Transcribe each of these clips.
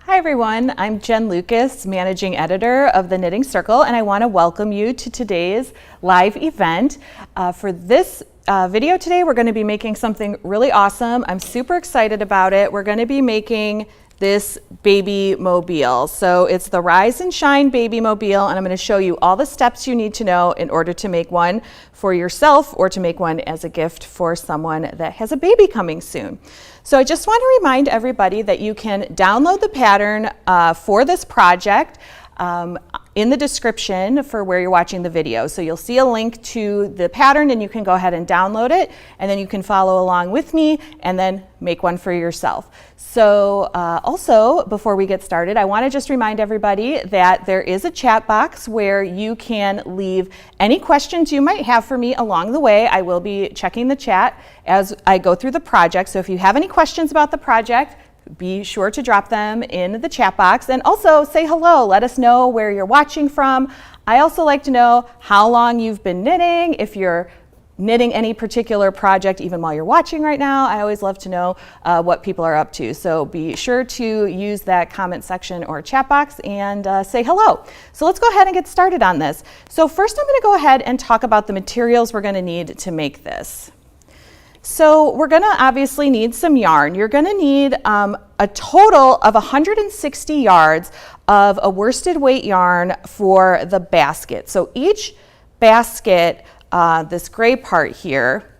Hi everyone, I'm Jen Lucas, Managing Editor of the Knitting Circle, and I want to welcome you to today's live event. For this video today, we're going to be making something really awesome. I'm super excited about it. We're going to be making this baby mobile. So it's the Rise and Shine Baby Mobile, and I'm going to show you all the steps you need to know in order to make one for yourself or to make one as a gift for someone that has a baby coming soon. So I just want to remind everybody that you can download the pattern for this project in the description for where you're watching the video. So you'll see a link to the pattern and you can go ahead and download it, and then you can follow along with me and then make one for yourself. So also, before we get started, I want to just remind everybody that there is a chat box where you can leave any questions you might have for me along the way. I will be checking the chat as I go through the project. So if you have any questions about the project, be sure to drop them in the chat box, and also say hello. Let us know where you're watching from. I also like to know how long you've been knitting, if you're knitting any particular project even while you're watching right now. I always love to know what people are up to. So be sure to use that comment section or chat box and say hello. So let's go ahead and get started on this. So first I'm going to go ahead and talk about the materials we're going to need to make this. So we're going to obviously need some yarn. You're going to need a total of 160 yards of a worsted weight yarn for the basket. So each basket, this gray part here,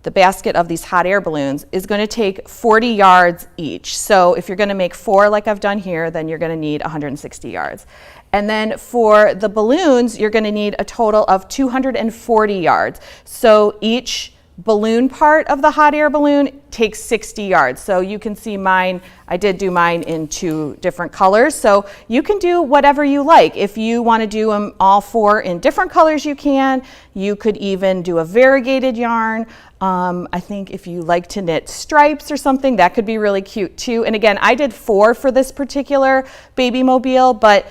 the basket of these hot air balloons, is going to take 40 yards each. So if you're going to make 4 like I've done here, then you're going to need 160 yards. And then for the balloons, you're going to need a total of 240 yards. So each balloon part of the hot air balloon takes 60 yards. So you can see mine, I did do mine in 2 different colors. So you can do whatever you like. If you want to do them all 4 in different colors, you can. You could even do a variegated yarn. I think if you like to knit stripes or something, that could be really cute too. And again, I did 4 for this particular baby mobile, but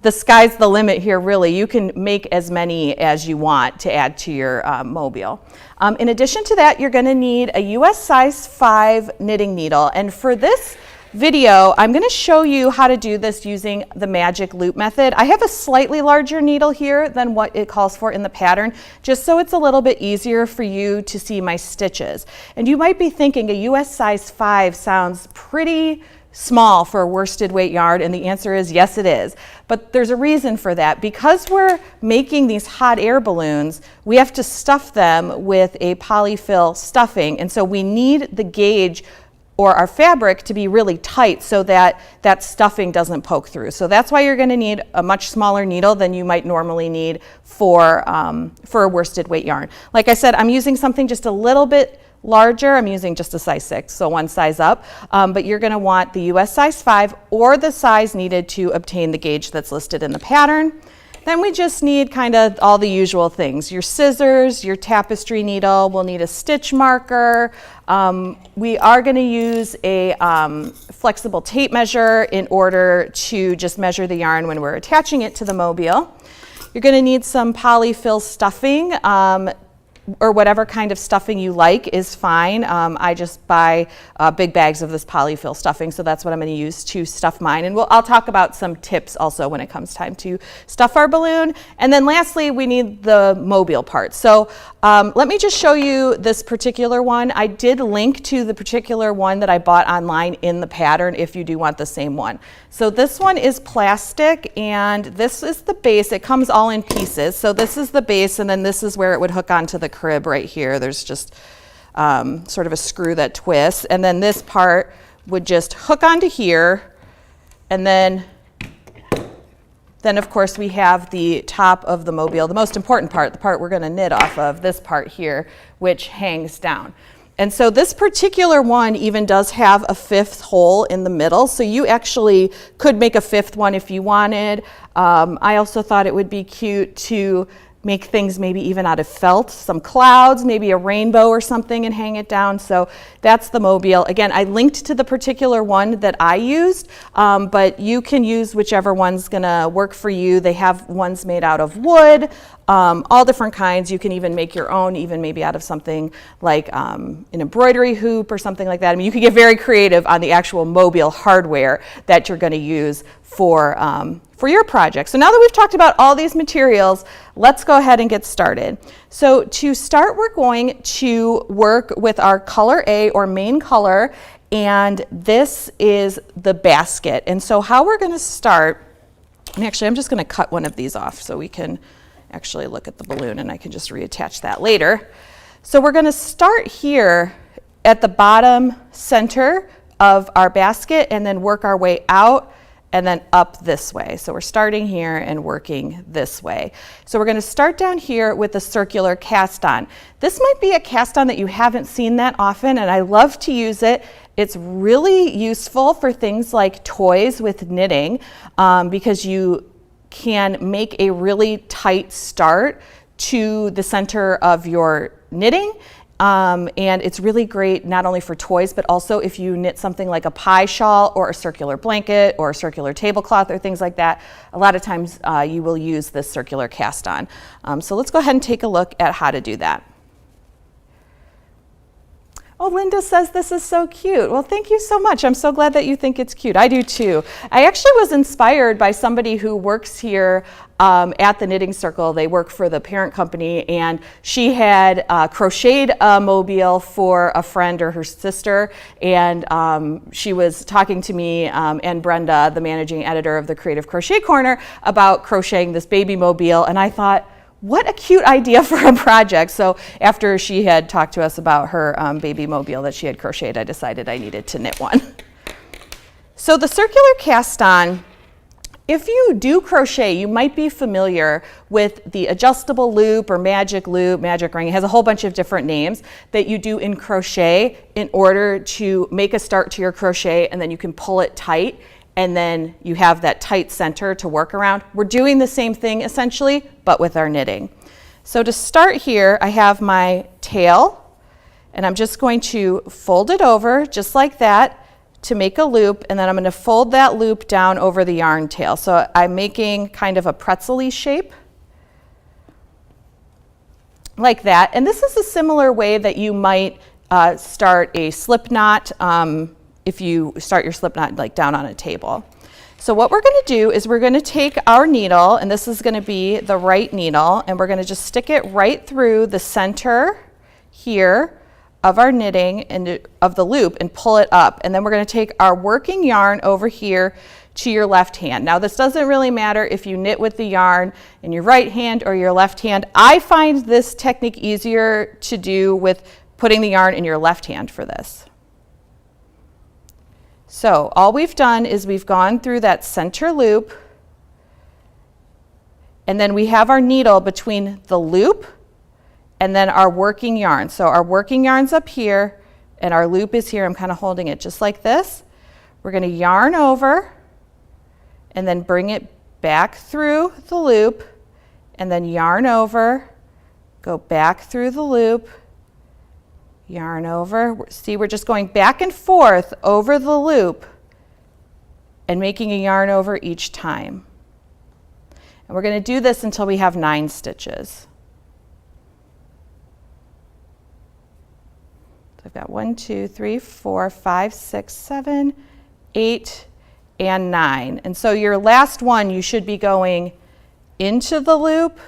the sky's the limit here, really. You can make as many as you want to add to your mobile. In addition to that, you're going to need a US size 5 knitting needle. And for this video, I'm going to show you how to do this using the magic loop method. I have a slightly larger needle here than what it calls for in the pattern, just so it's a little bit easier for you to see my stitches. And you might be thinking a US size 5 sounds pretty small for a worsted weight yarn, and the answer is yes, it is. But there's a reason for that. Because we're making these hot air balloons, we have to stuff them with a polyfill stuffing, and so we need the gauge or our fabric to be really tight so that that stuffing doesn't poke through. So that's why you're going to need a much smaller needle than you might normally need for a worsted weight yarn. Like I said, I'm using something just a little bit larger. I'm using just a size 6, so 1 size up, but you're going to want the US size 5 or the size needed to obtain the gauge that's listed in the pattern. Then we just need kind of all the usual things: your scissors, your tapestry needle. We'll need a stitch marker. We are going to use a flexible tape measure in order to just measure the yarn when we're attaching it to the mobile. You're going to need some polyfill stuffing, or whatever kind of stuffing you like is fine. I just buy big bags of this polyfill stuffing, so that's what I'm going to use to stuff mine. And I'll talk about some tips also when it comes time to stuff our balloon. And then lastly, we need the mobile part. So let me just show you this particular one. I did link to the particular one that I bought online in the pattern if you do want the same one. So this one is plastic, and this is the base. It comes all in pieces. So this is the base, and then this is where it would hook onto the crib right here. There's just sort of a screw that twists, and then this part would just hook onto here, and then of course we have the top of the mobile, the most important part, the part we're going to knit off of, this part here, which hangs down. And so this particular one even does have a 5th hole in the middle, so you actually could make a 5th one if you wanted. I also thought it would be cute to make things maybe even out of felt, some clouds, maybe a rainbow or something, and hang it down. So that's the mobile. Again, I linked to the particular one that I used, but you can use whichever one's gonna work for you. They have ones made out of wood, all different kinds. You can even make your own, even maybe out of something like an embroidery hoop or something like that. I mean, you can get very creative on the actual mobile hardware that you're going to use for your project. So now that we've talked about all these materials, let's go ahead and get started. So to start, we're going to work with our color A or main color, and this is the basket. And so how we're going to start, and actually I'm just going to cut one of these off so we can actually look at the balloon, and I can just reattach that later. So we're going to start here at the bottom center of our basket and then work our way out and then up this way. So we're starting here and working this way. So we're going to start down here with a circular cast on. This might be a cast on that you haven't seen that often, and I love to use it. It's really useful for things like toys with knitting because you can make a really tight start to the center of your knitting. And it's really great not only for toys, but also if you knit something like a pie shawl or a circular blanket or a circular tablecloth or things like that. A lot of times you will use this circular cast on. So let's go ahead and take a look at how to do that. Oh, Linda says this is so cute. Well, thank you so much. I'm so glad that you think it's cute. I do too. I actually was inspired by somebody who works here at the Knitting Circle. They work for the parent company, and she had crocheted a mobile for a friend or her sister, and she was talking to me and Brenda, the managing editor of the Creative Crochet Corner, about crocheting this baby mobile, and I thought, what a cute idea for a project. So after she had talked to us about her baby mobile that she had crocheted, I decided I needed to knit one. So the circular cast on, if you do crochet, you might be familiar with the adjustable loop or magic loop, magic ring. It has a whole bunch of different names that you do in crochet in order to make a start to your crochet, and then you can pull it tight, and then you have that tight center to work around. We're doing the same thing essentially, but with our knitting. So to start here, I have my tail, and I'm just going to fold it over just like that to make a loop, and then I'm going to fold that loop down over the yarn tail. So I'm making kind of a pretzel-y shape like that. And this is a similar way that you might start a slip knot if you start your slip knot like down on a table. So what we're going to do is we're going to take our needle, and this is going to be the right needle, and we're going to just stick it right through the center here of our knitting and of the loop and pull it up. And then we're going to take our working yarn over here to your left hand. Now this doesn't really matter if you knit with the yarn in your right hand or your left hand. I find this technique easier to do with putting the yarn in your left hand for this. So all we've done is we've gone through that center loop, and then we have our needle between the loop and then our working yarn. So our working yarn's up here and our loop is here. I'm kind of holding it just like this. We're going to yarn over and then bring it back through the loop and then yarn over, go back through the loop, yarn over. See, we're just going back and forth over the loop and making a yarn over each time. And we're going to do this until we have 9 stitches. So I've got 1, 2, 3, 4, 5, 6, 7, 8, and 9. And so your last one, you should be going into the loop,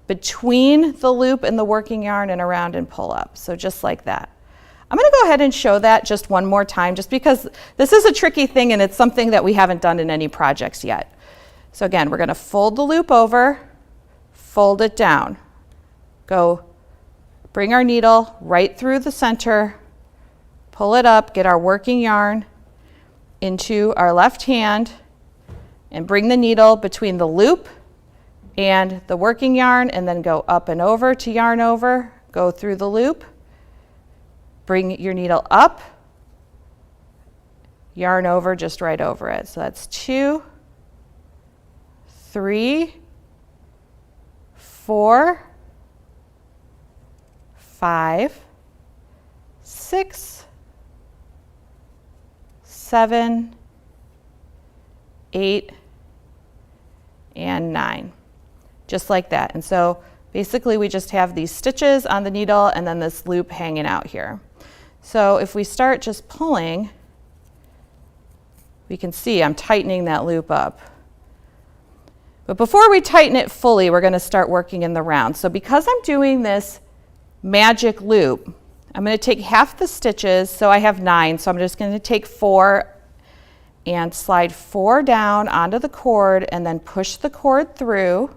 between the loop and the working yarn, and around and pull up. So just like that. I'm going to go ahead and show that just one more time, just because this is a tricky thing and it's something that we haven't done in any projects yet. So again, we're going to fold the loop over, fold it down, go bring our needle right through the center, pull it up, get our working yarn into our left hand, and bring the needle between the loop and the working yarn, and then go up and over to yarn over, go through the loop, bring your needle up, yarn over just right over it. So that's 2, 3, 4, 5, 6, 7, 8, and 9. Just like that. And so Basically, we just have these stitches on the needle and then this loop hanging out here. So if we start just pulling, we can see I'm tightening that loop up. But before we tighten it fully, we're going to start working in the round. So because I'm doing this magic loop, I'm going to take half the stitches, so I have 9, so I'm just going to take 4 and slide 4 down onto the cord and then push the cord through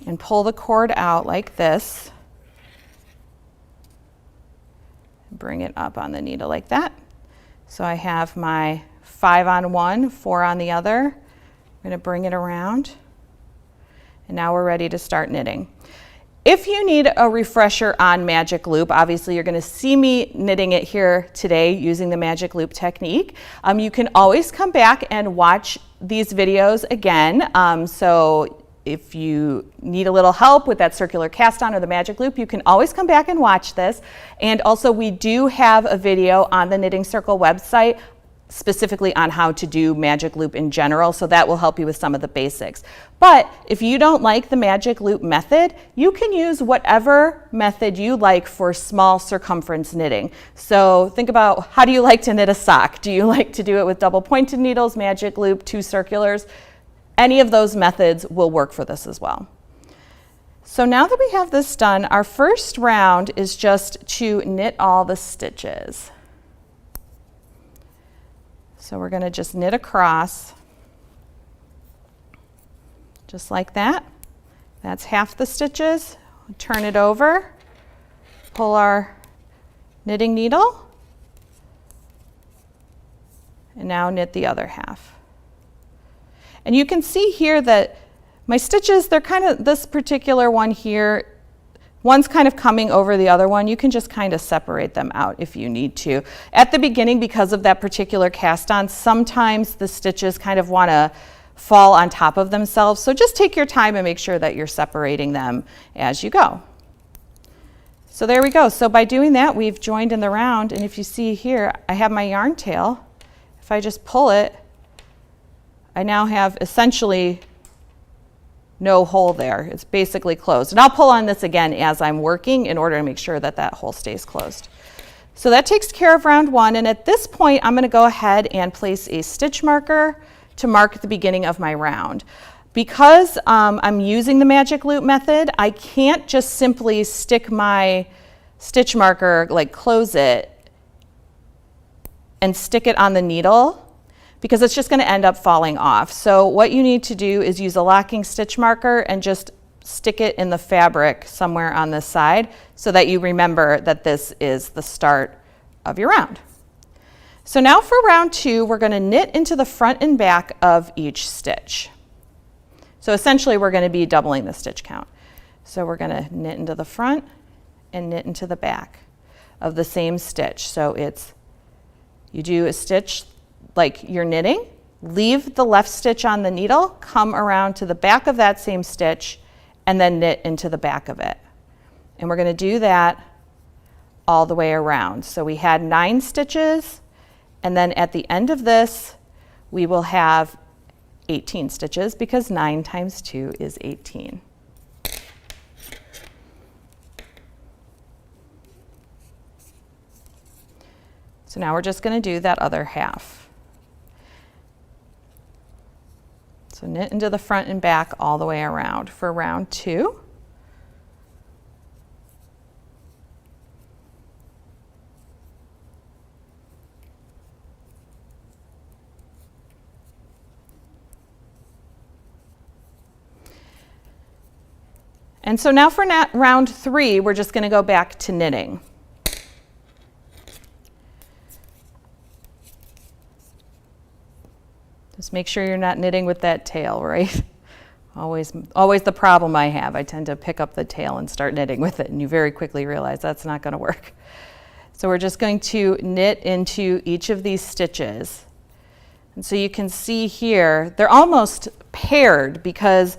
and pull the cord out like this. Bring it up on the needle like that. So I have my 5 on one, 4 on the other. I'm going to bring it around. And now we're ready to start knitting. If you need a refresher on Magic Loop, obviously you're going to see me knitting it here today using the Magic Loop technique. You can always come back and watch these videos again. So if you need a little help with that circular cast on or the Magic Loop, you can always come back and watch this. And also we do have a video on the Knitting Circle website specifically on how to do Magic Loop in general, so that will help you with some of the basics. But if you don't like the Magic Loop method, you can use whatever method you like for small circumference knitting. So think about, how do you like to knit a sock? Do you like to do it with double pointed needles, Magic Loop, 2 circulars? Any of those methods will work for this as well. So now that we have this done, our first round is just to knit all the stitches. So we're going to just knit across, just like that. That's half the stitches. Turn it over, pull our knitting needle, and now knit the other half. And you can see here that my stitches, they're kind of, this particular one here, one's kind of coming over the other one. You can just kind of separate them out if you need to. At the beginning, because of that particular cast on, sometimes the stitches kind of want to fall on top of themselves. So just take your time and make sure that you're separating them as you go. So there we go. So by doing that, we've joined in the round. And if you see here, I have my yarn tail. If I just pull it, I now have essentially no hole there. It's basically closed. And I'll pull on this again as I'm working in order to make sure that that hole stays closed. So that takes care of round 1. And at this point, I'm going to go ahead and place a stitch marker to mark the beginning of my round. Because I'm using the Magic Loop method, I can't just simply stick my stitch marker, like close it, and stick it on the needle, because it's just going to end up falling off. So what you need to do is use a locking stitch marker and just stick it in the fabric somewhere on this side so that you remember that this is the start of your round. So now for round 2, we're going to knit into the front and back of each stitch. So essentially we're going to be doubling the stitch count. So we're going to knit into the front and knit into the back of the same stitch. So it's, you do a stitch like you're knitting, leave the left stitch on the needle, come around to the back of that same stitch, and then knit into the back of it. And we're going to do that all the way around. So we had 9 stitches, and then at the end of this, we will have 18 stitches because 9 times 2 is 18. So now we're just going to do that other half. So knit into the front and back all the way around for round 2. And so now for round 3, we're just going to go back to knitting. Just make sure you're not knitting with that tail, right? Always the problem I have. I tend to pick up the tail and start knitting with it, and you very quickly realize that's not going to work. So we're just going to knit into each of these stitches. And so you can see here, they're almost paired because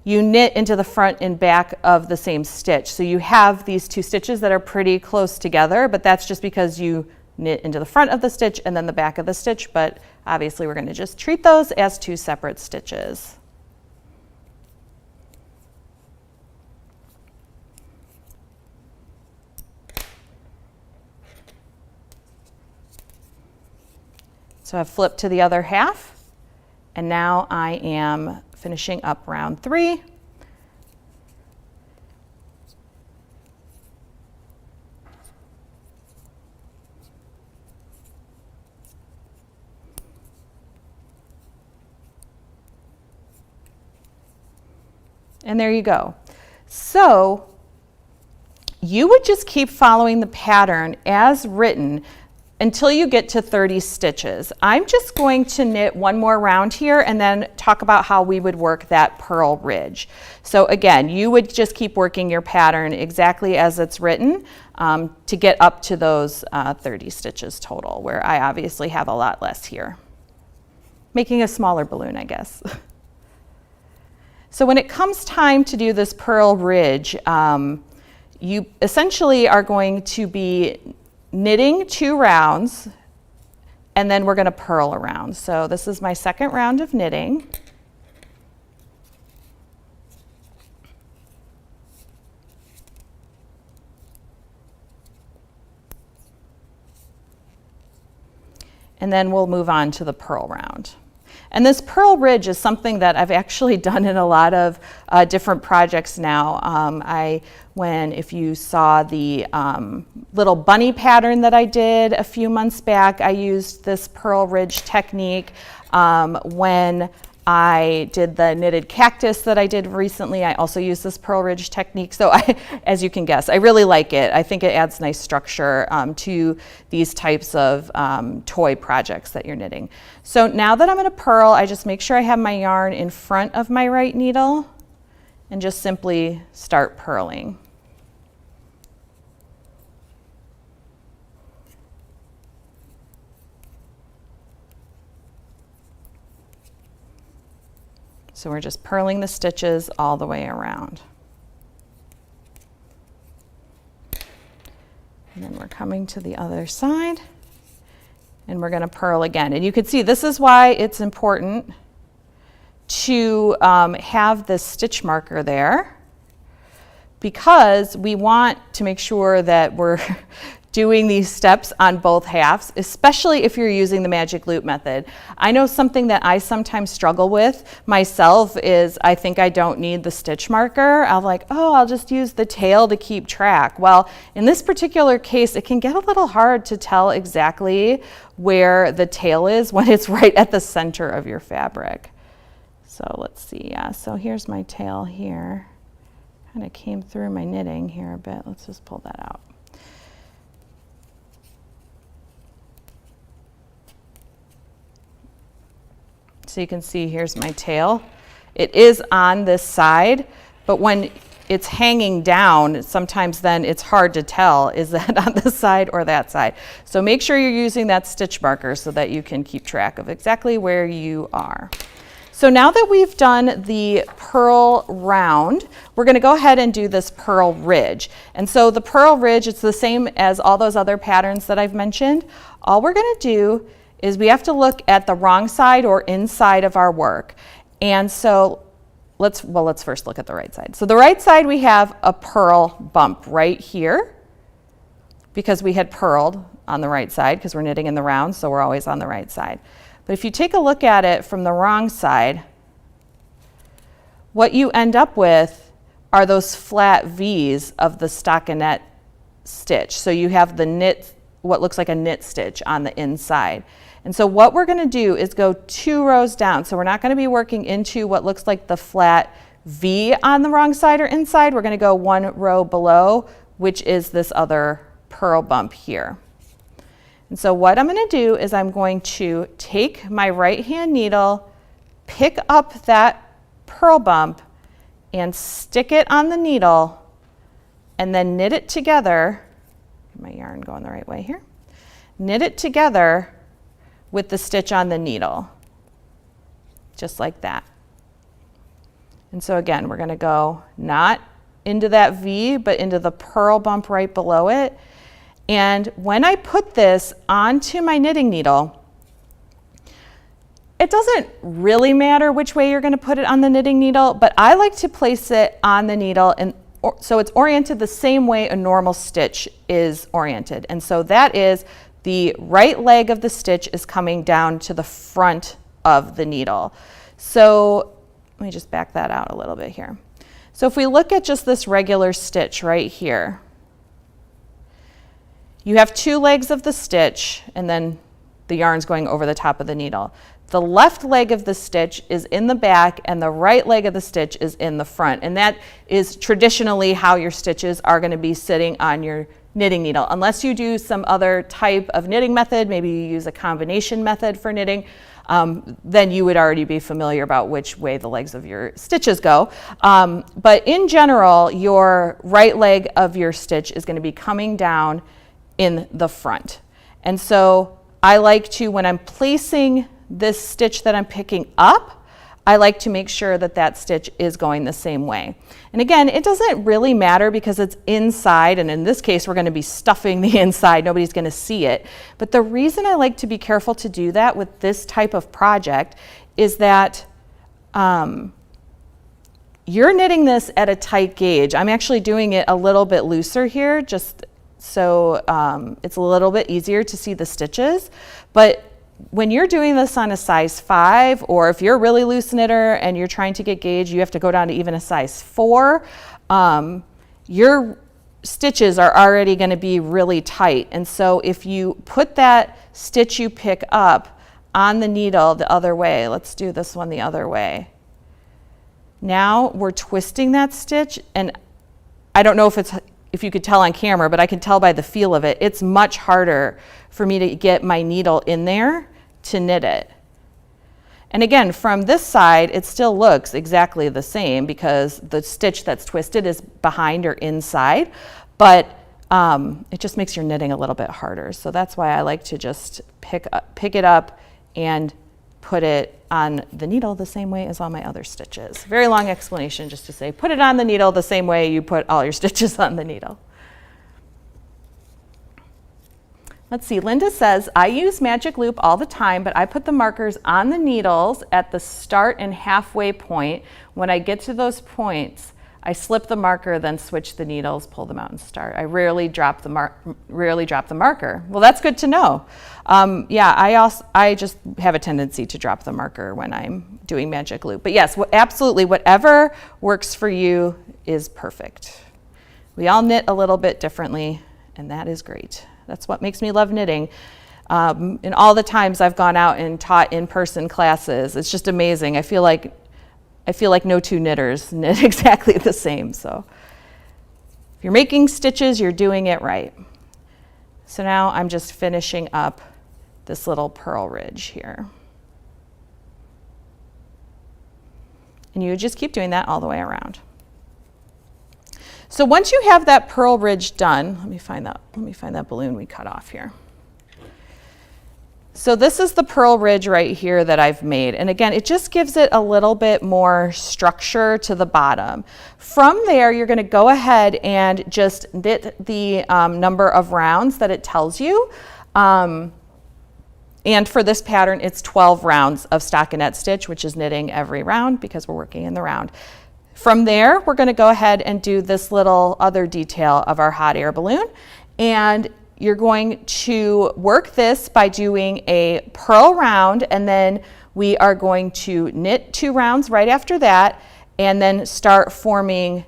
you knit into the front and back of the same stitch. So you have these 2 stitches that are pretty close together, but that's just because you knit into the front of the stitch and then the back of the stitch, but obviously we're going to just treat those as 2 separate stitches. So I've flipped to the other half, and now I am finishing up round 3. And there you go. So you would just keep following the pattern as written until you get to 30 stitches. I'm just going to knit one more round here and then talk about how we would work that purl ridge. So again, you would just keep working your pattern exactly as it's written to get up to those 30 stitches total, where I obviously have a lot less here. Making a smaller balloon, I guess. So when it comes time to do this purl ridge, you essentially are going to be knitting 2 rounds, and then we're going to purl around. So this is my second round of knitting. And then we'll move on to the purl round. And this purl ridge is something that I've actually done in a lot of different projects now. If you saw the little bunny pattern that I did a few months back, I used this purl ridge technique. When I did the knitted cactus that I did recently, I also used this purl ridge technique. So as you can guess, I really like it. I think it adds nice structure to these types of toy projects that you're knitting. So now that I'm going to purl, I just make sure I have my yarn in front of my right needle and just simply start purling. So we're just purling the stitches all the way around. And then we're coming to the other side, and we're going to purl again. And you can see this is why it's important to have this stitch marker there, because we want to make sure that we're doing these steps on both halves, especially if you're using the magic loop method. I know something that I sometimes struggle with myself is I think I don't need the stitch marker. I'm like, oh, I'll just use the tail to keep track. Well, in this particular case, it can get a little hard to tell exactly where the tail is when it's right at the center of your fabric. So let's see, yeah, so here's my tail here. Kind of came through my knitting here a bit. Let's just pull that out. So you can see here's my tail. It is on this side, but when it's hanging down, sometimes then it's hard to tell, is that on this side or that side? So make sure you're using that stitch marker so that you can keep track of exactly where you are. So now that we've done the purl round, we're going to go ahead and do this purl ridge. And so the purl ridge, it's the same as all those other patterns that I've mentioned. All we're going to do is we have to look at the wrong side or inside of our work. And so let's first look at the right side. So the right side, we have a purl bump right here, because we had purled on the right side because we're knitting in the round, so we're always on the right side. But if you take a look at it from the wrong side, what you end up with are those flat V's of the stockinette stitch. So you have the knit, what looks like a knit stitch on the inside. And so what we're going to do is go 2 rows down. So we're not going to be working into what looks like the flat V on the wrong side or inside. We're going to go 1 row below, which is this other purl bump here. And so what I'm going to do is I'm going to take my right hand needle, pick up that purl bump, and stick it on the needle, and then knit it together. Get my yarn going the right way here. Knit it together with the stitch on the needle, just like that. And so again, we're going to go not into that V, but into the purl bump right below it. And when I put this onto my knitting needle, it doesn't really matter which way you're going to put it on the knitting needle, but I like to place it on the needle and so it's oriented the same way a normal stitch is oriented. And so that is the right leg of the stitch is coming down to the front of the needle. So let me just back that out a little bit here. So if we look at just this regular stitch right here, you have two legs of the stitch and then the yarn's going over the top of the needle. The left leg of the stitch is in the back and the right leg of the stitch is in the front. And that is traditionally how your stitches are going to be sitting on your knitting needle. Unless you do some other type of knitting method, maybe you use a combination method for knitting, then you would already be familiar about which way the legs of your stitches go. But in general, your right leg of your stitch is going to be coming down in the front. And so I like to, when I'm placing this stitch that I'm picking up, I like to make sure that that stitch is going the same way. And again, it doesn't really matter because it's inside, and in this case, we're going to be stuffing the inside. Nobody's going to see it. But the reason I like to be careful to do that with this type of project is that you're knitting this at a tight gauge. I'm actually doing it a little bit looser here, just so it's a little bit easier to see the stitches. But when you're doing this on a size 5, or if you're a really loose knitter and you're trying to get gauge, you have to go down to even a size 4, your stitches are already going to be really tight. And so if you put that stitch you pick up on the needle the other way, let's do this one the other way. Now we're twisting that stitch, and I don't know if you could tell on camera, but I can tell by the feel of it, it's much harder for me to get my needle in there to knit it. And again, from this side, it still looks exactly the same because the stitch that's twisted is behind or inside, but it just makes your knitting a little bit harder. So that's why I like to just pick it up and put it on the needle the same way as all my other stitches. Very long explanation just to say, put it on the needle the same way you put all your stitches on the needle. Let's see, Linda says, I use magic loop all the time, but I put the markers on the needles at the start and halfway point. When I get to those points, I slip the marker, then switch the needles, pull them out and start. I rarely drop the marker. Well, that's good to know. Yeah, I just have a tendency to drop the marker when I'm doing magic loop. But yes, absolutely, whatever works for you is perfect. We all knit a little bit differently, and that is great. That's what makes me love knitting. And all the times I've gone out and taught in-person classes, it's just amazing. I feel like no two knitters knit exactly the same. So if you're making stitches, you're doing it right. So now I'm just finishing up this little purl ridge here. And you just keep doing that all the way around. So once you have that purl ridge done, let me find that balloon we cut off here. So this is the purl ridge right here that I've made. And again, it just gives it a little bit more structure to the bottom. From there, you're going to go ahead and just knit the number of rounds that it tells you. And for this pattern, it's 12 rounds of stockinette stitch, which is knitting every round because we're working in the round. From there, we're going to go ahead and do this little other detail of our hot air balloon. And you're going to work this by doing a purl round, and then we are going to knit 2 rounds right after that, and then start forming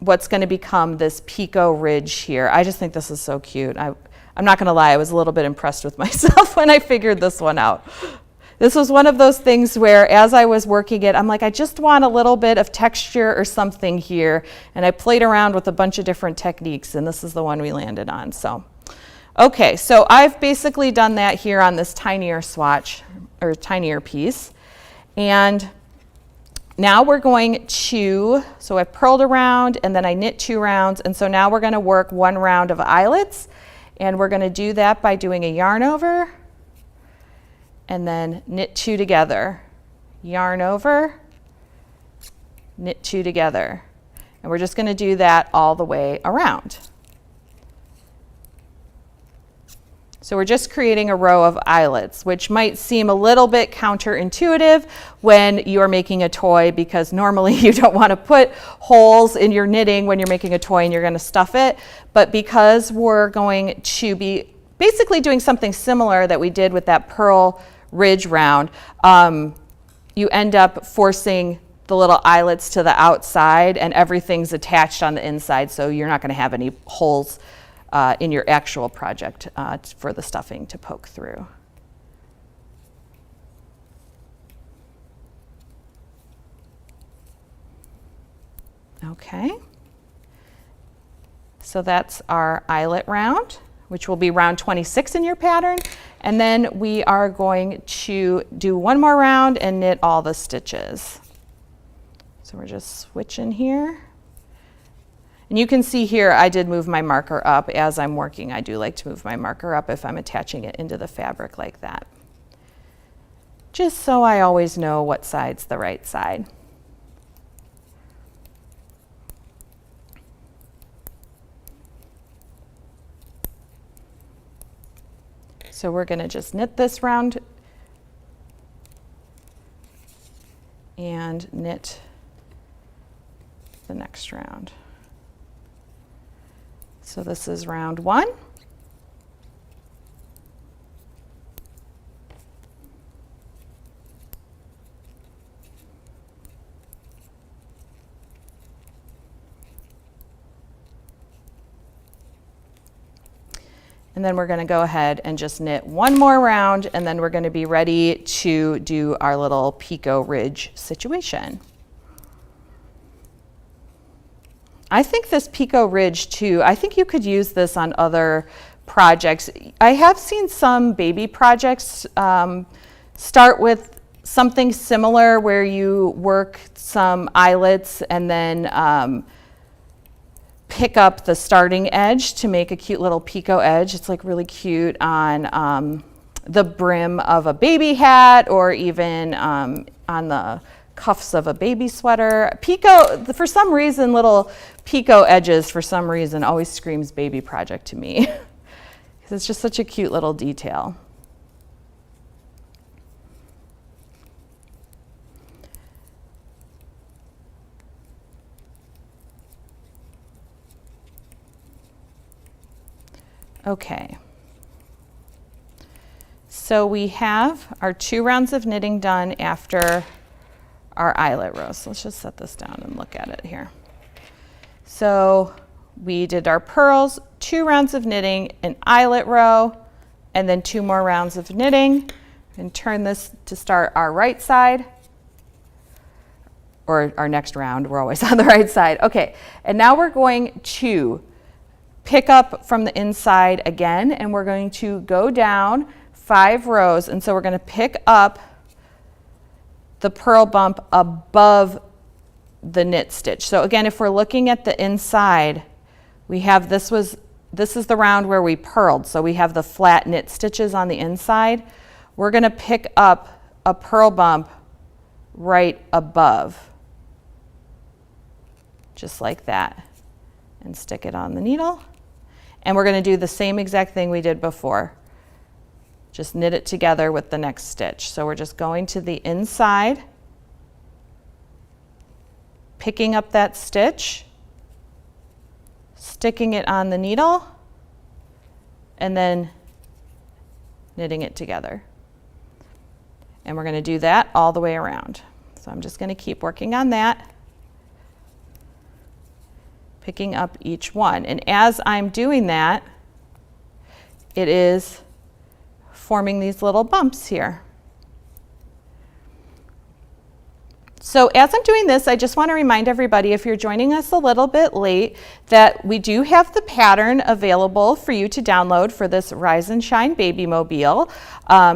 what's going to become this Pico Ridge here. I just think this is so cute. I'm not going to lie, I was a little bit impressed with myself when I figured this one out. This was one of those things where as I was working it, I'm like, I just want a little bit of texture or something here. And I played around with a bunch of different techniques, and this is the one we landed on. So, okay, so I've basically done that here on this tinier swatch, or tinier piece. And now we're going to, so I've purled a round, and then I knit 2 rounds. And so now we're going to work 1 round of eyelets. And we're going to do that by doing a yarn over, and then knit 2 together, yarn over, knit 2 together. And we're just going to do that all the way around. So we're just creating a row of eyelets, which might seem a little bit counterintuitive when you are making a toy, because normally you don't want to put holes in your knitting when you're making a toy and you're going to stuff it. But because we're going to be basically doing something similar that we did with that Purl Ridge round. You end up forcing the little eyelets to the outside and everything's attached on the inside, so you're not going to have any holes in your actual project for the stuffing to poke through. Okay, so that's our eyelet round, which will be round 26 in your pattern. And then we are going to do one more round and knit all the stitches. So we're just switching here. And you can see here I did move my marker up as I'm working. I do like to move my marker up if I'm attaching it into the fabric like that, just so I always know what side's the right side. So we're going to just knit this round and knit the next round. So this is round 1. And then we're going to go ahead and just knit one more round, and then we're going to be ready to do our little Pico Ridge situation. I think this Pico Ridge too, I think you could use this on other projects. I have seen some baby projects start with something similar where you work some eyelets and then pick up the starting edge to make a cute little picot edge. It's like really cute on the brim of a baby hat, or even on the cuffs of a baby sweater. Picot, for some reason, little picot edges for some reason always screams baby project to me because it's just such a cute little detail. Okay, so we have our 2 rounds of knitting done after our eyelet row. So let's just set this down and look at it here. So we did our purls, 2 rounds of knitting, an eyelet row, and then 2 more rounds of knitting, and turn this to start our right side, or our next round. We're always on the right side. Okay, and now we're going to pick up from the inside again, and we're going to go down 5 rows. And so we're going to pick up the purl bump above the knit stitch. So again, if we're looking at the inside, we have this is the round where we purled. So we have the flat knit stitches on the inside. We're going to pick up a purl bump right above, just like that, and stick it on the needle. And we're going to do the same exact thing we did before. Just knit it together with the next stitch. So we're just going to the inside, picking up that stitch, sticking it on the needle, and then knitting it together. And we're going to do that all the way around. So I'm just going to keep working on that, picking up each one. And as I'm doing that, it is forming these little bumps here. So as I'm doing this, I just want to remind everybody, if you're joining us a little bit late, that we do have the pattern available for you to download for this Rise and Shine Baby Mobile.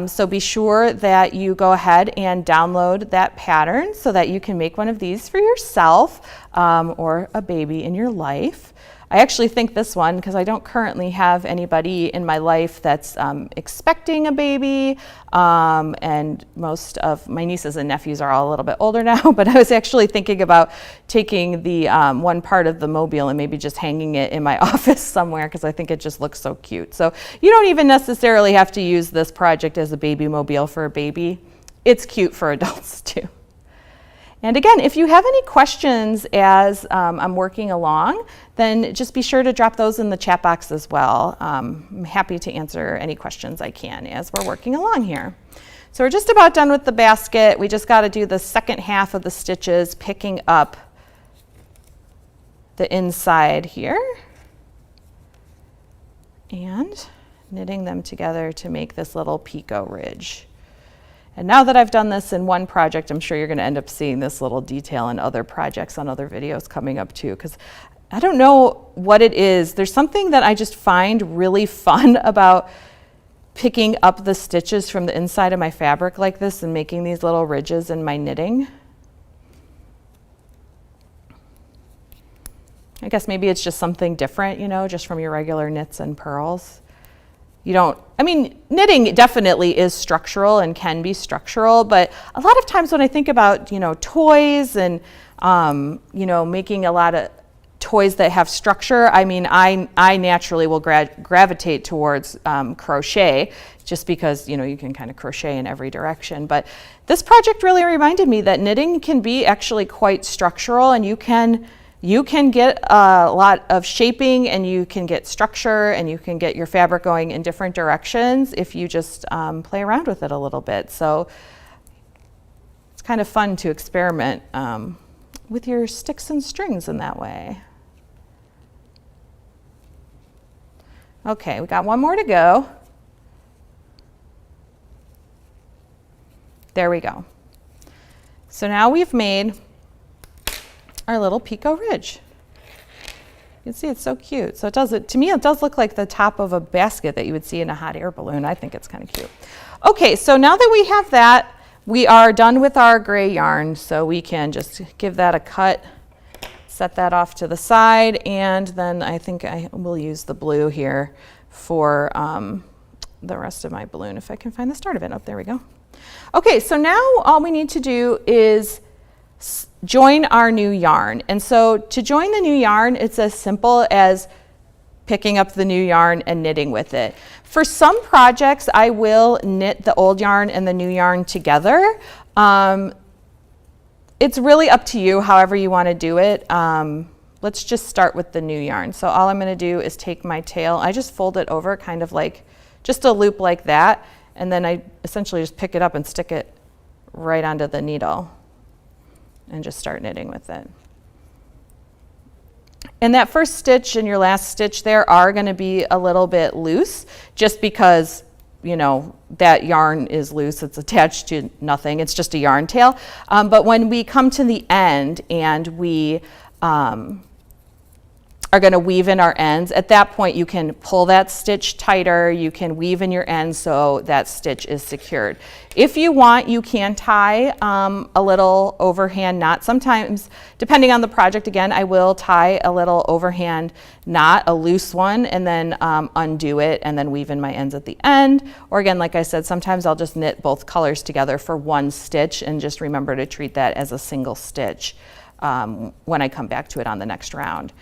So be sure that you go ahead and download that pattern so that you can make one of these for yourself or a baby in your life. I actually think this one, because I don't currently have anybody in my life that's expecting a baby, and most of my nieces and nephews are all a little bit older now, but I was actually thinking about taking the one part of the mobile and maybe just hanging it in my office somewhere, because I think it just looks so cute. So you don't even necessarily have to use this project as a baby mobile for a baby. It's cute for adults too. And again, if you have any questions as I'm working along, then just be sure to drop those in the chat box as well. I'm happy to answer any questions I can as we're working along here. So we're just about done with the basket. We just got to do the second half of the stitches, picking up the inside here and knitting them together to make this little Pico Ridge. And now that I've done this in one project, I'm sure you're going to end up seeing this little detail in other projects on other videos coming up too, because I don't know what it is. There's something that I just find really fun about picking up the stitches from the inside of my fabric like this and making these little ridges in my knitting. I guess maybe it's just something different, you know, just from your regular knits and purls. You don't, I mean, knitting definitely is structural and can be structural, but a lot of times when I think about, you know, toys and, you know, making a lot of toys that have structure, I mean, I naturally will gravitate towards crochet just because, you know, you can kind of crochet in every direction. But this project really reminded me that knitting can be actually quite structural, and you can get a lot of shaping, and you can get structure, and you can get your fabric going in different directions if you just play around with it a little bit. So it's kind of fun to experiment with your sticks and strings in that way. Okay, we got one more to go. There we go. So now we've made our little Pico Ridge. You can see it's so cute. So to me, it does look like the top of a basket that you would see in a hot air balloon. I think it's kind of cute. Okay, so now that we have that, we are done with our gray yarn. So we can just give that a cut, set that off to the side, and then I think I will use the blue here for the rest of my balloon, if I can find the start of it. Oh, there we go. Okay, so now all we need to do is join our new yarn. And so to join the new yarn, it's as simple as picking up the new yarn and knitting with it. For some projects, I will knit the old yarn and the new yarn together. It's really up to you, however you want to do it. Let's just start with the new yarn. So all I'm going to do is take my tail, I just fold it over kind of like just a loop like that, and then I essentially just pick it up and stick it right onto the needle and just start knitting with it. And that first stitch and your last stitch there are going to be a little bit loose, just because, you know, that yarn is loose. It's attached to nothing. It's just a yarn tail. But when we come to the end and we are going to weave in our ends, at that point you can pull that stitch tighter, you can weave in your ends so that stitch is secured. If you want, you can tie a little overhand knot. Sometimes, depending on the project, again, I will tie a little overhand knot, a loose one, and then undo it and then weave in my ends at the end. Or again, like I said, sometimes I'll just knit both colors together for one stitch and just remember to treat that as a single stitch when I come back to it on the next round.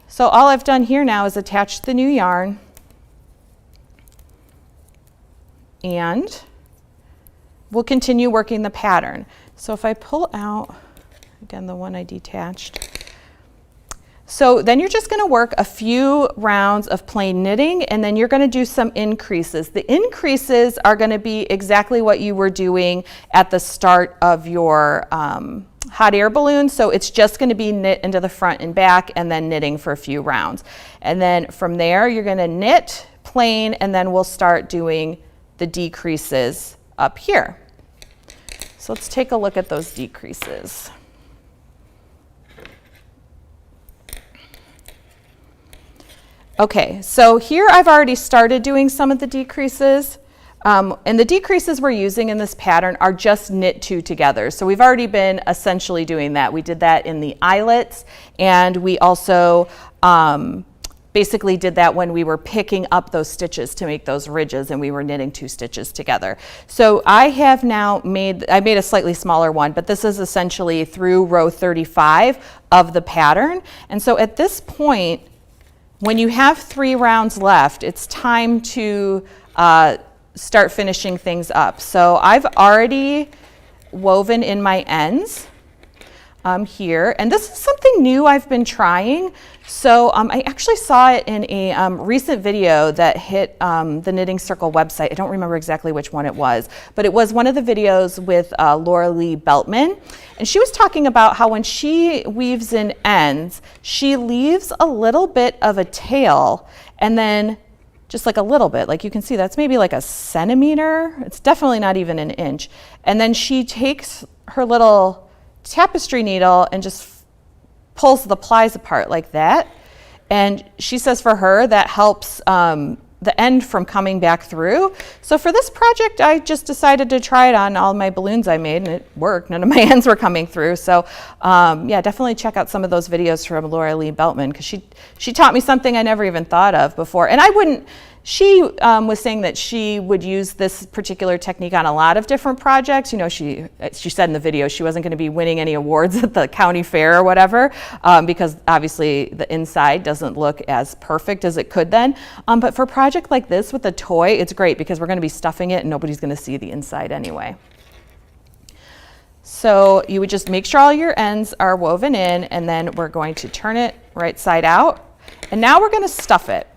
So all I've done here now is attach the new yarn, and we'll continue working the pattern. So if I pull out, again, the one I detached, so then you're just going to work a few rounds of plain knitting, and then you're going to do some increases. The increases are going to be exactly what you were doing at the start of your hot air balloon. So it's just going to be knit into the front and back and then knitting for a few rounds. And then from there, you're going to knit plain, and then we'll start doing the decreases up here. So let's take a look at those decreases. Okay, so here I've already started doing some of the decreases. And the decreases we're using in this pattern are just knit two together. So we've already been essentially doing that. We did that in the eyelets, and we also basically did that when we were picking up those stitches to make those ridges, and we were knitting two stitches together. So I have now made a slightly smaller one, but this is essentially through row 35 of the pattern. And so at this point, when you have 3 rounds left, it's time to start finishing things up. So I've already woven in my ends here. And this is something new I've been trying. So I actually saw it in a recent video that hit the Knitting Circle website. I don't remember exactly which one it was, but it was one of the videos with Laura Lee Beltman. And she was talking about how when she weaves in ends, she leaves a little bit of a tail, and then just like a little bit, like you can see that's maybe like a centimeter. It's definitely not even an inch. And then she takes her little tapestry needle and just pulls the plies apart like that. And she says for her that helps the end from coming back through. So for this project, I just decided to try it on all my balloons I made, and it worked. None of my ends were coming through. So yeah, definitely check out some of those videos from Laura Lee Beltman, because she taught me something I never even thought of before. And I wouldn't, she was saying that she would use this particular technique on a lot of different projects. You know, she said in the video she wasn't going to be winning any awards at the county fair or whatever, because obviously the inside doesn't look as perfect as it could then. But for a project like this with a toy, it's great because we're going to be stuffing it and nobody's going to see the inside anyway. So you would just make sure all your ends are woven in, and then we're going to turn it right side out. And now we're going to stuff it.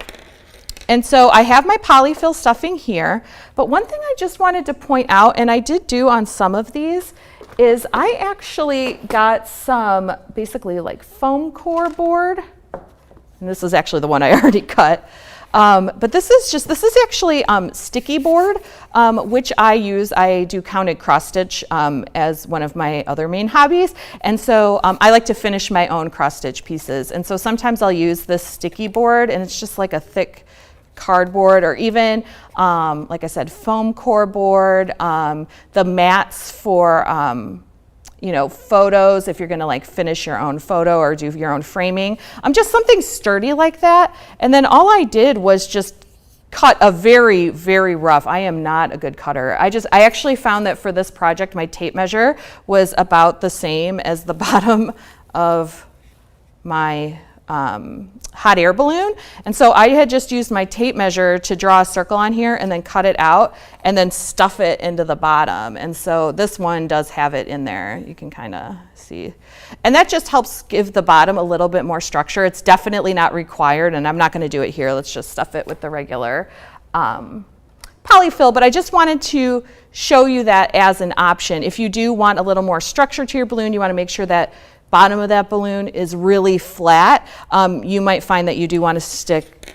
And so I have my polyfill stuffing here, but one thing I just wanted to point out, and I did do on some of these, is I actually got some basically like foam core board, and this is actually the one I already cut. But this is actually sticky board, which I do counted cross stitch as one of my other main hobbies. And so I like to finish my own cross stitch pieces. And so sometimes I'll use this sticky board, and it's just like a thick cardboard, or even, like I said, foam core board, the mats for, you know, photos, if you're gonna like finish your own photo or do your own framing. Just something sturdy like that. And then all I did was just cut a very, very rough, I am not a good cutter. I actually found that for this project, my tape measure was about the same as the bottom of my hot air balloon. And so I had just used my tape measure to draw a circle on here and then cut it out and then stuff it into the bottom. And so this one does have it in there. You can kind of see. And that just helps give the bottom a little bit more structure. It's definitely not required, and I'm not going to do it here. Let's just stuff it with the regular polyfill, but I just wanted to show you that as an option. If you do want a little more structure to your balloon, you want to make sure that bottom of that balloon is really flat. You might find that you do want to stick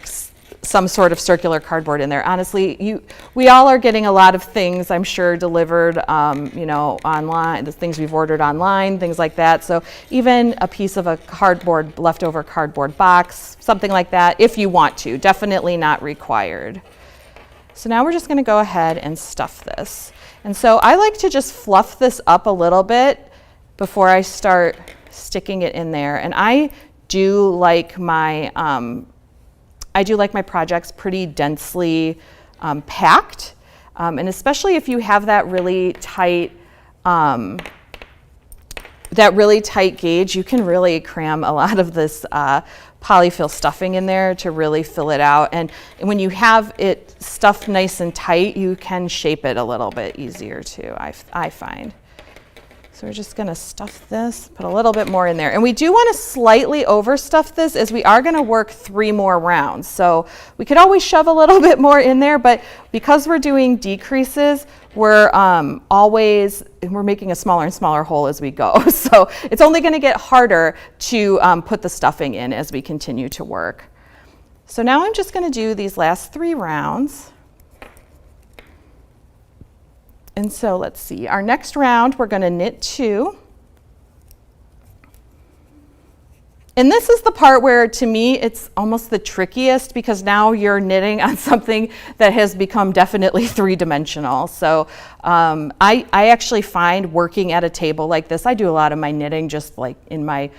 some sort of circular cardboard in there. Honestly, we all are getting a lot of things, I'm sure, delivered, you know, online, the things we've ordered online, things like that. So even a piece of a leftover cardboard box, something like that, if you want to, definitely not required. So now we're just going to go ahead and stuff this. And so I like to just fluff this up a little bit before I start sticking it in there. And I do like my projects pretty densely packed, and especially if you have that really tight gauge, you can really cram a lot of this polyfill stuffing in there to really fill it out. And when you have it stuffed nice and tight, you can shape it a little bit easier too, I find. So we're just going to stuff this, put a little bit more in there. And we do want to slightly overstuff this, as we are going to work 3 more rounds. So we could always shove a little bit more in there, but because we're doing decreases, we're making a smaller and smaller hole as we go. So it's only going to get harder to put the stuffing in as we continue to work. So now I'm just going to do these last 3 rounds. And so let's see, our next round, we're going to knit 2. And this is the part where, to me, it's almost the trickiest, because now you're knitting on something that has become definitely 3-dimensional. So I actually find working at a table like this, I do a lot of my knitting just like in my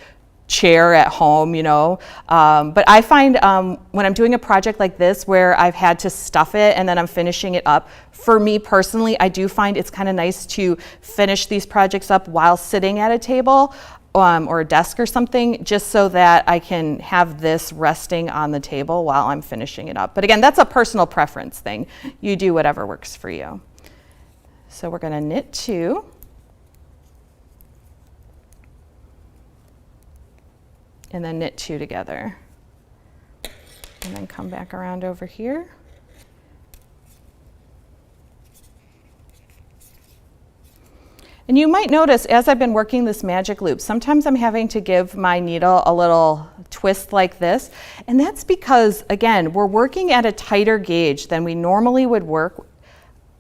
chair at home, you know. But I find when I'm doing a project like this where I've had to stuff it and then I'm finishing it up, for me personally, I do find it's kind of nice to finish these projects up while sitting at a table or a desk or something, just so that I can have this resting on the table while I'm finishing it up. But again, that's a personal preference thing. You do whatever works for you. So we're going to knit 2. and then knit 2 together. And then come back around over here. And you might notice as I've been working this magic loop, sometimes I'm having to give my needle a little twist like this. And that's because, again, we're working at a tighter gauge than we normally would work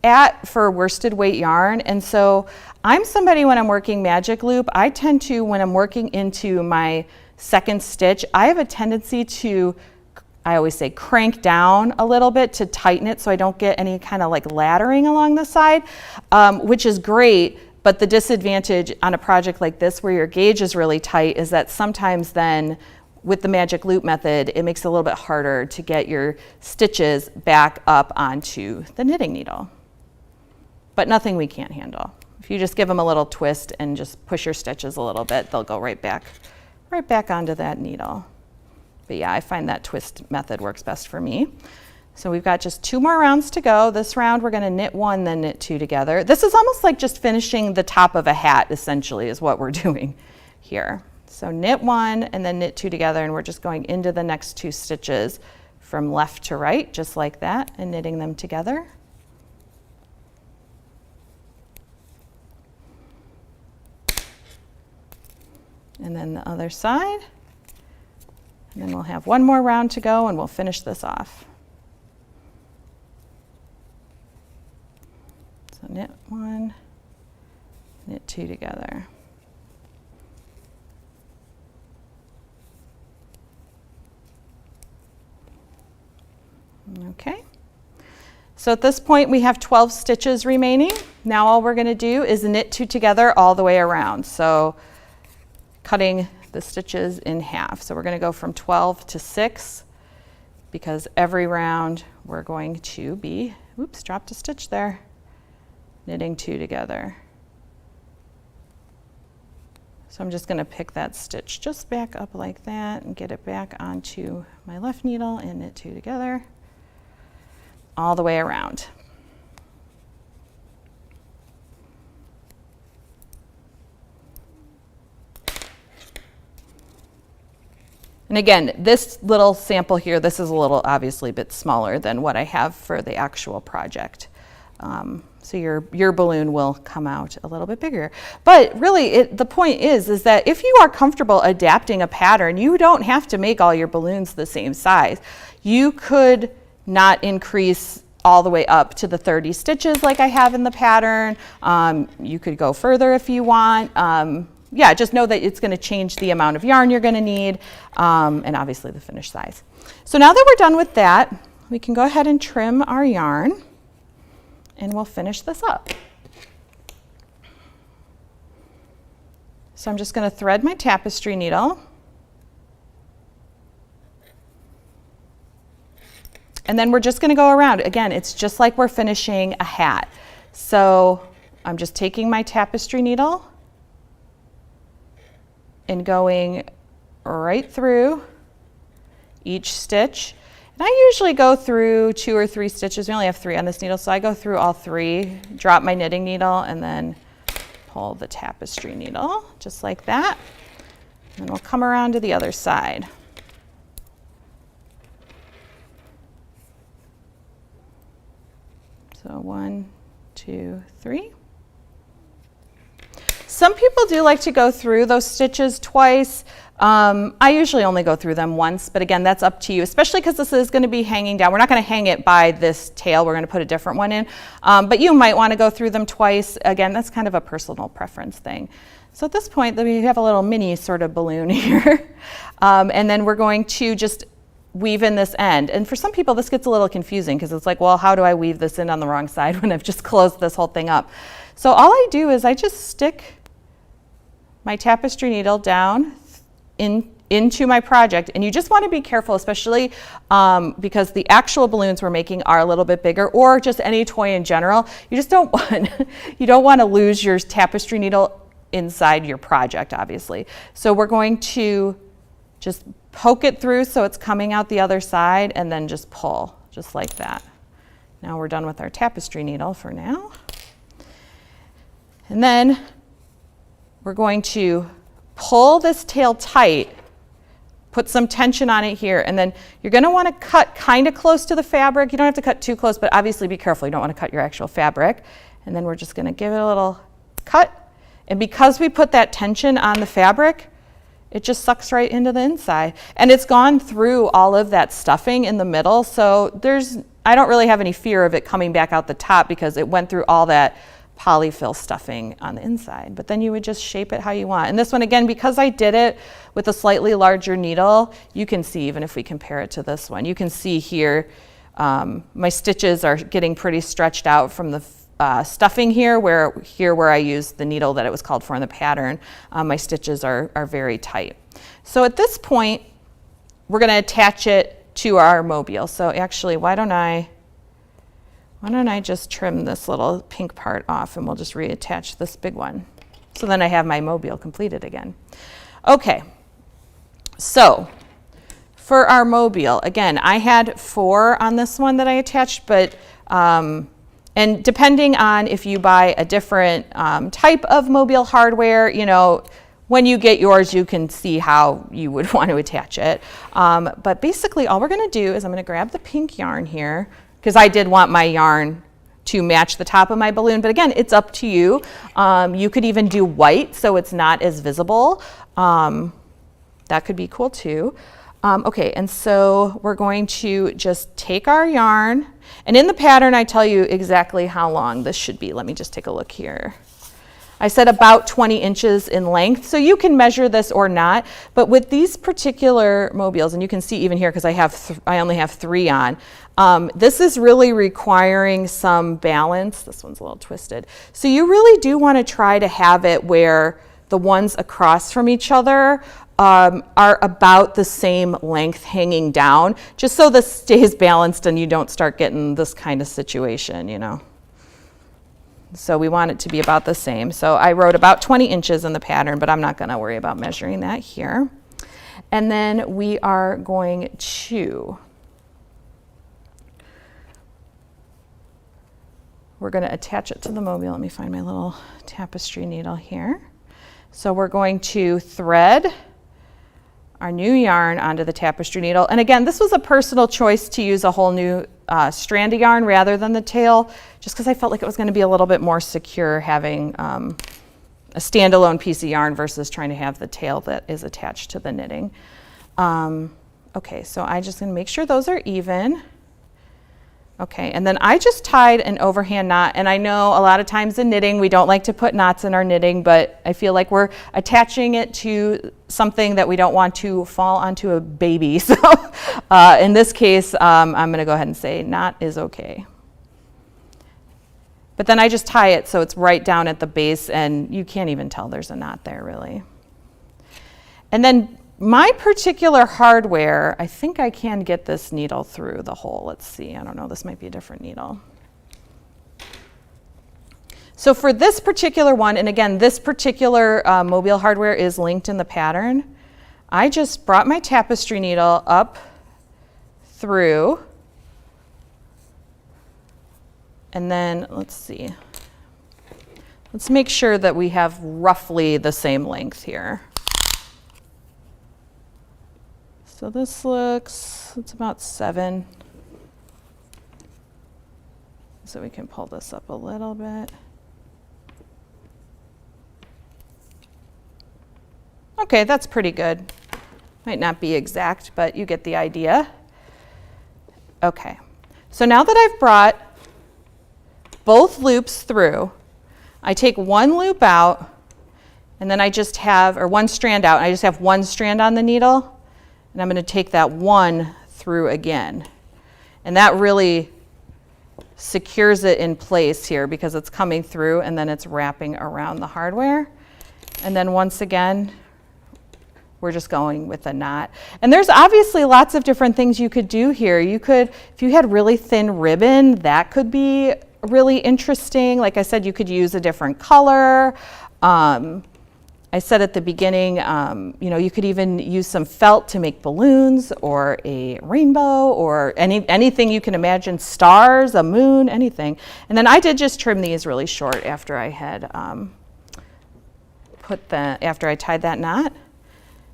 at for worsted weight yarn. And so I'm somebody, when I'm working magic loop, I tend to, when I'm working into my second stitch, I have a tendency to, I always say, crank down a little bit to tighten it so I don't get any kind of like laddering along the side, which is great. But the disadvantage on a project like this where your gauge is really tight is that sometimes then with the magic loop method, it makes it a little bit harder to get your stitches back up onto the knitting needle. But nothing we can't handle. If you just give them a little twist and just push your stitches a little bit, they'll go right back onto that needle. But yeah, I find that twist method works best for me. So we've got just 2 more rounds to go. This round we're going to knit 1, then knit 2 together. This is almost like just finishing the top of a hat, essentially, is what we're doing here. So knit 1 and then knit 2 together, and we're just going into the next 2 stitches from left to right, just like that, and knitting them together. And then the other side. And then we'll have 1 more round to go, and we'll finish this off. So knit 1, knit 2 together. Okay. So at this point we have 12 stitches remaining. Now all we're going to do is knit 2 together all the way around. So cutting the stitches in half. So we're going to go from 12 to 6 because every round we're going to be, oops, dropped a stitch there, knitting 2 together. So I'm just going to pick that stitch just back up like that and get it back onto my left needle and knit 2 together all the way around. And again, this little sample here, this is a little obviously a bit smaller than what I have for the actual project. So your balloon will come out a little bit bigger. But really, the point is that if you are comfortable adapting a pattern, you don't have to make all your balloons the same size. You could not increase all the way up to the 30 stitches like I have in the pattern. You could go further if you want. Yeah, just know that it's going to change the amount of yarn you're going to need, and obviously the finished size. So now that we're done with that, we can go ahead and trim our yarn, and we'll finish this up. So I'm just going to thread my tapestry needle, and then we're just going to go around. Again, it's just like we're finishing a hat. So I'm just taking my tapestry needle and going right through each stitch. And I usually go through 2 or 3 stitches. We only have 3 on this needle, so I go through all 3, drop my knitting needle, and then pull the tapestry needle, just like that. And we'll come around to the other side. So 1, 2, 3. Some people do like to go through those stitches twice. I usually only go through them once, but again, that's up to you, especially because this is going to be hanging down. We're not going to hang it by this tail. We're going to put a different one in, but you might want to go through them twice. Again, that's kind of a personal preference thing. So at this point, we have a little mini sort of balloon here, and then we're going to just weave in this end. And for some people, this gets a little confusing because it's like, well, how do I weave this in on the wrong side when I've just closed this whole thing up? So all I do is I just stick my tapestry needle down into my project, and you just want to be careful, especially because the actual balloons we're making are a little bit bigger, or just any toy in general. You just don't want to lose your tapestry needle inside your project, obviously. So we're going to just poke it through so it's coming out the other side, and then just pull, just like that. Now we're done with our tapestry needle for now. And then we're going to pull this tail tight put some tension on it here, and then you're going to want to cut kind of close to the fabric. You don't have to cut too close, but obviously be careful. You don't want to cut your actual fabric. And then we're just going to give it a little cut. And because we put that tension on the fabric, it just sucks right into the inside. And it's gone through all of that stuffing in the middle, so I don't really have any fear of it coming back out the top because it went through all that polyfill stuffing on the inside. But then you would just shape it how you want. And this one, again, because I did it with a slightly larger needle, you can see, even if we compare it to this one, you can see here my stitches are getting pretty stretched out from the stuffing here where I used the needle that it was called for in the pattern. My stitches are very tight. So at this point, we're going to attach it to our mobile. So actually, why don't I just trim this little pink part off, and we'll just reattach this big one. So then I have my mobile completed again. Okay, so for our mobile, again, I had 4 on this one that I attached, but and depending on if you buy a different type of mobile hardware, you know, when you get yours, you can see how you would want to attach it. But basically, all we're going to do is I'm going to grab the pink yarn here, because I did want my yarn to match the top of my balloon. But again, it's up to you. You could even do white so it's not as visible. That could be cool too. Okay, and so we're going to just take our yarn. And in the pattern, I tell you exactly how long this should be. Let me just take a look here. I said about 20 inches in length, so you can measure this or not. But with these particular mobiles, and you can see even here because I only have 3 on, this is really requiring some balance. This one's a little twisted. So you really do want to try to have it where the ones across from each other are about the same length hanging down, just so this stays balanced and you don't start getting this kind of situation, you know. So we want it to be about the same. So I wrote about 20 inches in the pattern, but I'm not going to worry about measuring that here. And then we are going to, we're going to attach it to the mobile. Let me find my little tapestry needle here. So we're going to thread our new yarn onto the tapestry needle. And again, this was a personal choice to use a whole new strand of yarn rather than the tail, just because I felt like it was going to be a little bit more secure having a standalone piece of yarn versus trying to have the tail that is attached to the knitting. Okay, so I'm just going to make sure those are even. Okay, and then I just tied an overhand knot, and I know a lot of times in knitting we don't like to put knots in our knitting, but I feel like we're attaching it to something that we don't want to fall onto a baby. So in this case, I'm going to go ahead and say knot is okay. But then I just tie it so it's right down at the base, and you can't even tell there's a knot there really. And then my particular hardware, I think I can get this needle through the hole. Let's see, I don't know, this might be a different needle. So for this particular one, and again, this particular mobile hardware is linked in the pattern, I just brought my tapestry needle up through, and then let's see. Let's make sure that we have roughly the same length here. So this looks, it's about 7. So we can pull this up a little bit. Okay, that's pretty good. Might not be exact, but you get the idea. Okay, so now that I've brought both loops through, I take one loop out, and then I just have, or one strand out, and I just have one strand on the needle. And I'm going to take that one through again. And that really secures it in place here because it's coming through and then it's wrapping around the hardware. And then once again, we're just going with a knot. And there's obviously lots of different things you could do here. You could, if you had really thin ribbon, that could be really interesting. Like I said, you could use a different color. I said at the beginning, you know, you could even use some felt to make balloons or a rainbow or anything you can imagine, stars, a moon, anything. And then I did just trim these really short after I had after I tied that knot.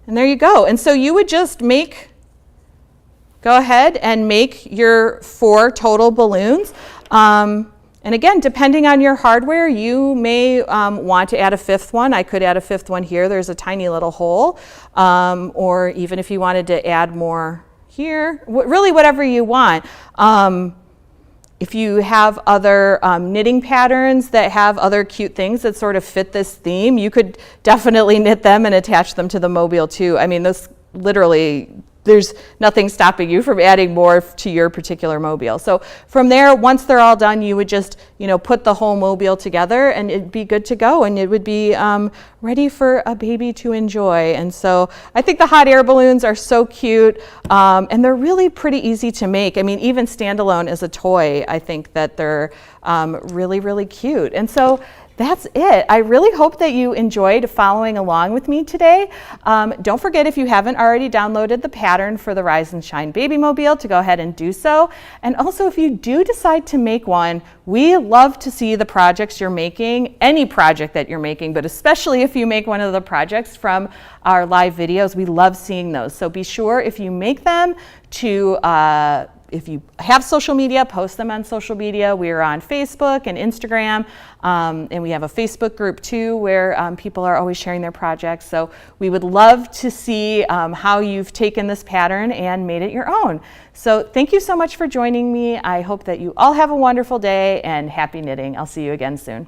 And there you go. And so you would just go ahead and make your 4 total balloons. And again, depending on your hardware, you may want to add a 5th one. I could add a 5th one here. There's a tiny little hole. Or even if you wanted to add more here, really whatever you want. If you have other knitting patterns that have other cute things that sort of fit this theme, you could definitely knit them and attach them to the mobile too. I mean, this literally, there's nothing stopping you from adding more to your particular mobile. So from there, once they're all done, you would just, put the whole mobile together and it'd be good to go, and it would be ready for a baby to enjoy. And so I think the hot air balloons are so cute, and they're really pretty easy to make. I mean, even standalone as a toy, I think that they're really, really cute. And so that's it. I really hope that you enjoyed following along with me today. Don't forget, if you haven't already downloaded the pattern for the Rise and Shine Baby Mobile, to go ahead and do so. And also, if you do decide to make one, we love to see the projects you're making, any project that you're making, but especially if you make one of the projects from our live videos, we love seeing those. So be sure, if you make them, to if you have social media, post them on social media. We are on Facebook and Instagram, and we have a Facebook group too where people are always sharing their projects. So we would love to see how you've taken this pattern and made it your own. So thank you so much for joining me. I hope that you all have a wonderful day and happy knitting. I'll see you again soon.